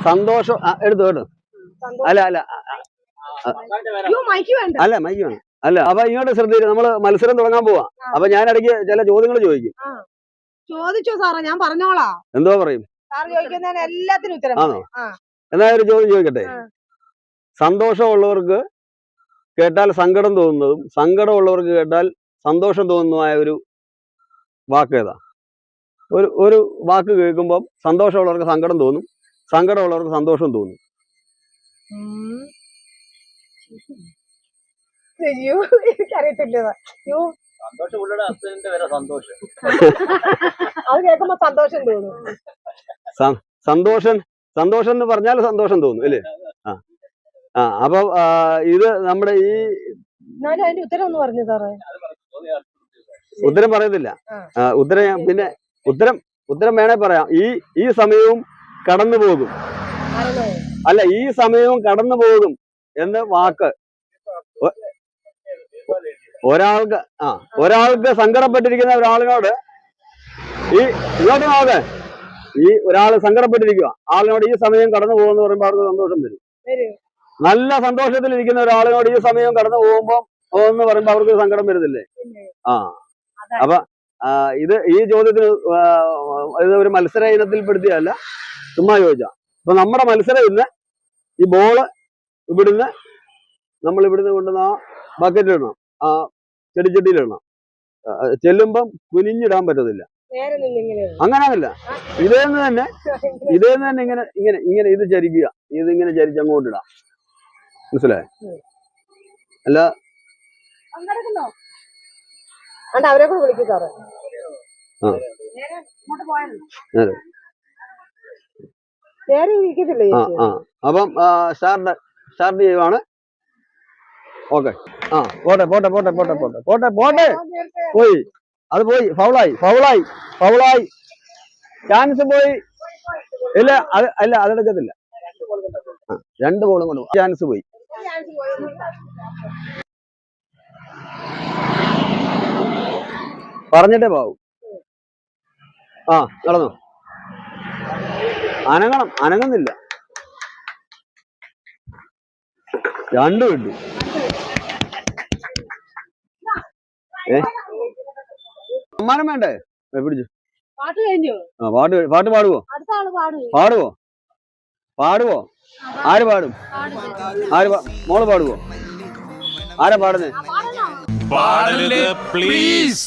സന്തോഷം എടുത്തു കേട്ടോ. അല്ല അല്ല അല്ല മൈക്ക് വേണം. അല്ല അപ്പൊ ഇങ്ങോട്ട് ശ്രദ്ധിച്ചു, നമ്മള് മത്സരം തുടങ്ങാൻ പോവാ. അപ്പൊ ഞാൻ ഇടയ്ക്ക് ചില ചോദ്യങ്ങൾ ചോദിക്കും. ചോദിച്ചോ സാറേ, ഞാൻ പറഞ്ഞോളാം. എന്തോ പറയും? എല്ലാത്തിനും ഉത്തരം ആണോ? എന്നാ ഒരു ചോദ്യം ചോദിക്കട്ടെ. സന്തോഷമുള്ളവർക്ക് കേട്ടാൽ സങ്കടം തോന്നുന്നതും സങ്കടമുള്ളവർക്ക് കേട്ടാൽ സന്തോഷം തോന്നുന്നതുമായ ഒരു വാക്ക് ഏതാ? ഒരു വാക്ക് കേൾക്കുമ്പോൾ സന്തോഷമുള്ളവർക്ക് സങ്കടം തോന്നും, സങ്കടമുള്ളവർക്ക് സന്തോഷം തോന്നും. എനിക്കറിയത്തില്ല. അത് കേൾക്കുമ്പോ സന്തോഷം തോന്നും. സന്തോഷം എന്ന് പറഞ്ഞാൽ സന്തോഷം തോന്നും അല്ലേ? അപ്പൊ ഇത് നമ്മുടെ ഈ അതിന്റെ ഉത്തരം ഒന്ന് പറഞ്ഞു സാറേ. ഉത്തരം പറയത്തില്ല. ഉത്തരം പിന്നെ ഉത്തരം വേണേ പറയാം. ഈ സമയവും കടന്നു പോകും. അല്ല, ഈ സമയവും കടന്നു പോകും എന്ന് വാക്ക് ഒരാൾക്ക് സങ്കടപ്പെട്ടിരിക്കുന്ന ഒരാളിനോട് ഇങ്ങോട്ട് നോക്ക്. ഈ ഒരാൾ സങ്കടപ്പെട്ടിരിക്കുക ആളിനോട് ഈ സമയം കടന്നു പോകുമെന്ന് പറയുമ്പോൾ അവർക്ക് സന്തോഷം വരും. നല്ല സന്തോഷത്തിലിരിക്കുന്ന ഒരാളിനോട് ഈ സമയം കടന്നു പോകുമ്പോ എന്ന് പറയുമ്പോ അവർക്ക് സങ്കടം വരുന്നില്ലേ? അപ്പൊ ഈ ചോദ്യത്തിന് ഇത് ഒരു മത്സര ഇനത്തിൽപ്പെടുത്തിയല്ല, ചുമ്മാ ചോദിച്ചാ. അപ്പൊ നമ്മുടെ മത്സരം ഇന്ന് ഈ ബോള് ഇവിടുന്ന് നമ്മൾ ഇവിടുന്ന് കൊണ്ടുവന്ന ആ ബക്കറ്റിലിടണം, ആ ചെടിച്ചട്ടിയിലിടണം. ചെല്ലുമ്പം കുനിഞ്ഞിടാൻ പറ്റത്തില്ല. അങ്ങനെയല്ല, ഇതേന്ന് തന്നെ ഇങ്ങനെ ഇങ്ങനെ ഇങ്ങനെ ഇത് ചരിക്കുക. ഇതിങ്ങനെ ചരിച്ച് അങ്ങോട്ടിടാം. മനസ്സിലായോ? അല്ല അവരെ കൂടെ വിളിക്കും സാറേ. അപ്പം സ്റ്റാർട്ട് ചെയ്യുവാണ്. ഓക്കെ. പോട്ടെ പോട്ടെ പോട്ടെ പോട്ടെ പോട്ടെ പോട്ടെ പോട്ടെ പോയി. അത് പോയി. ഫൗളായി ചാൻസ് പോയി. ഇല്ല അതെടുക്കത്തില്ല. 2 ബോളും കൊണ്ട് ചാൻസ് പോയി. പറഞ്ഞിട്ടേ പാവും. നടന്നു. അനങ്ങുന്നില്ല. 2 കിട്ടി. സമ്മാനം വേണ്ടേ? പിടിച്ചു. പാട്ട് പാടുവോ? ആര് പാടും? മോള് പാടുവോ? ആരാ പാടുന്നേ? പ്ലീസ്.